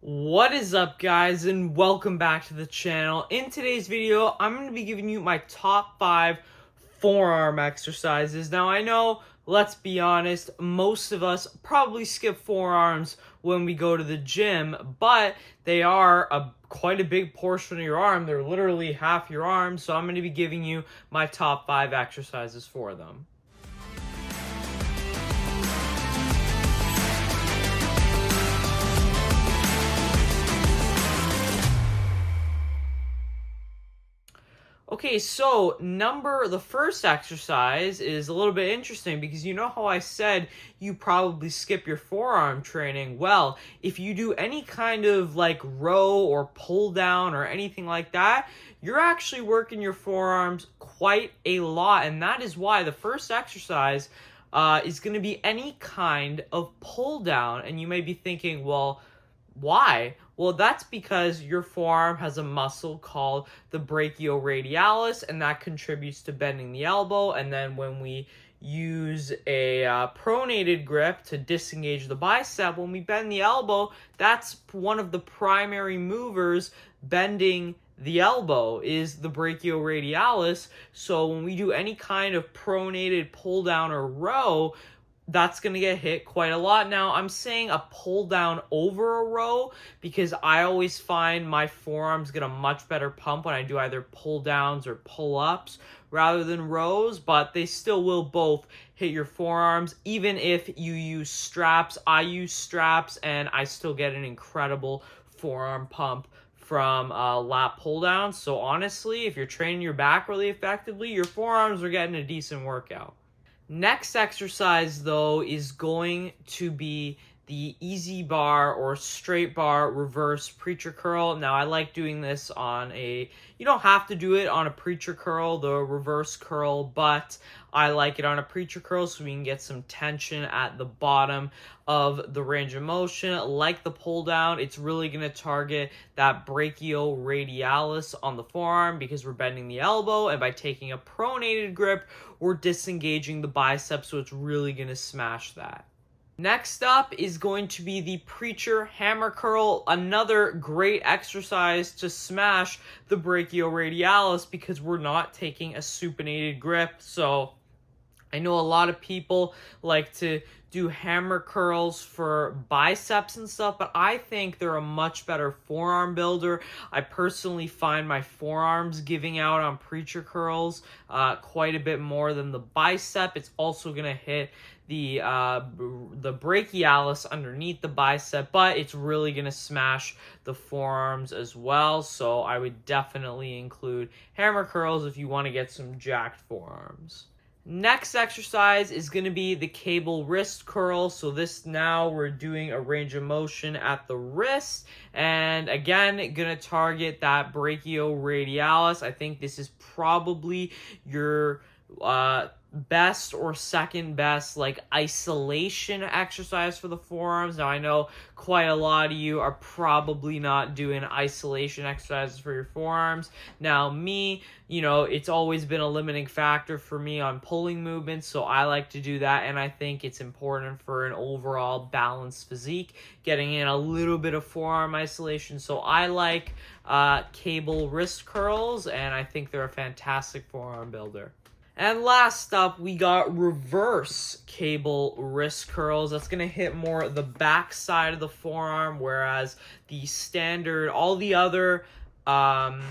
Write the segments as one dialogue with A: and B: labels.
A: What is up, guys, and welcome back to the channel. In today's video, I'm going to be giving you my top 5 forearm exercises. Now, I know, let's be honest, most of us probably skip forearms when we go to the gym, but they are quite a big portion of your arm. They're literally half your arm, so I'm going to be giving you my top 5 exercises for them. Okay, so the first exercise is a little bit interesting because you know how I said you probably skip your forearm training? Well, if you do any kind of like row or pull down or anything like that, you're actually working your forearms quite a lot. And that is why the first exercise is going to be any kind of pull down. And you may be thinking, well, why? Well, that's because your forearm has a muscle called the brachioradialis, and that contributes to bending the elbow. And then when we use a pronated grip to disengage the bicep, when we bend the elbow, that's one of the primary movers bending the elbow is the brachioradialis. So when we do any kind of pronated pull down or row, that's going to get hit quite a lot. Now, I'm saying a pull down over a row because I always find my forearms get a much better pump when I do either pull downs or pull ups rather than rows, but they still will both hit your forearms. Even if you use straps, I use straps and I still get an incredible forearm pump from lat pull downs. So honestly, if you're training your back really effectively, your forearms are getting a decent workout. Next exercise, though, is going to be the easy bar or straight bar reverse preacher curl. Now, I like doing this on you don't have to do it on a preacher curl, the reverse curl, but I like it on a preacher curl so we can get some tension at the bottom of the range of motion. Like the pull down, it's really going to target that brachioradialis on the forearm because we're bending the elbow, and by taking a pronated grip, we're disengaging the bicep, so it's really going to smash that. Next up is going to be the preacher hammer curl, another great exercise to smash the brachioradialis because we're not taking a supinated grip. So I know a lot of people like to do hammer curls for biceps and stuff, but I think they're a much better forearm builder. I personally find my forearms giving out on preacher curls quite a bit more than the bicep. It's also going to hit the brachialis underneath the bicep, but it's really going to smash the forearms as well. So I would definitely include hammer curls if you want to get some jacked forearms. Next exercise is going to be the cable wrist curl. So now we're doing a range of motion at the wrist. And again, going to target that brachioradialis. I think this is probably your best or second best like isolation exercise for the forearms. Now I know quite a lot of you are probably not doing isolation exercises for your forearms. Now me, it's always been a limiting factor for me on pulling movements, so I like to do that, and I think it's important for an overall balanced physique, getting in a little bit of forearm isolation. So I like cable wrist curls, and I think they're a fantastic forearm builder. And last up, we got reverse cable wrist curls. That's going to hit more the back side of the forearm, whereas the standard, all the other, forearm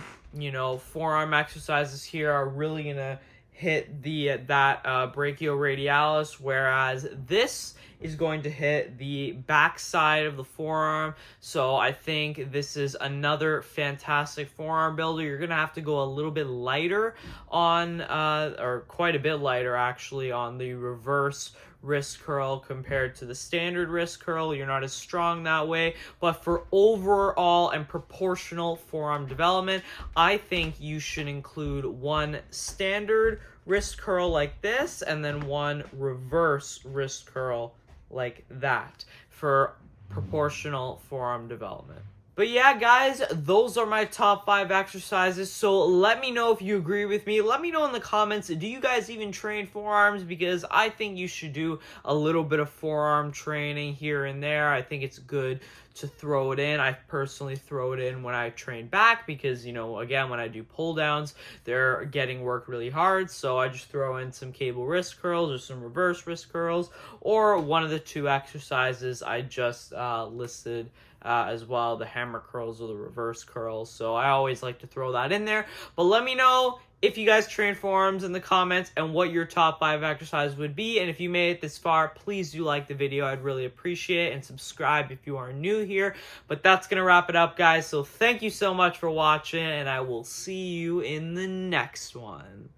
A: exercises here are really going to hit that brachioradialis, whereas this is going to hit the back side of the forearm. So I think this is another fantastic forearm builder. You're going to have to go a little bit lighter on, or quite a bit lighter actually, on the reverse wrist curl compared to the standard wrist curl. You're not as strong that way, but for overall and proportional forearm development, I think you should include one standard wrist curl like this and then one reverse wrist curl like that for proportional forearm development. But yeah, guys, those are my top 5 exercises. So let me know if you agree with me. Let me know in the comments, do you guys even train forearms? Because I think you should do a little bit of forearm training here and there. I think it's good to throw it in. I personally throw it in when I train back because, again, when I do pull downs, they're getting worked really hard. So I just throw in some cable wrist curls or some reverse wrist curls, or one of the two exercises I just listed as well, the hammer curls or the reverse curls. So I always like to throw that in there. But let me know if you guys train forearms in the comments and what your top 5 exercises would be. And if you made it this far, please do like the video. I'd really appreciate it. And subscribe if you are new here. But that's going to wrap it up, guys. So thank you so much for watching, and I will see you in the next one.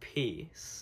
A: Peace.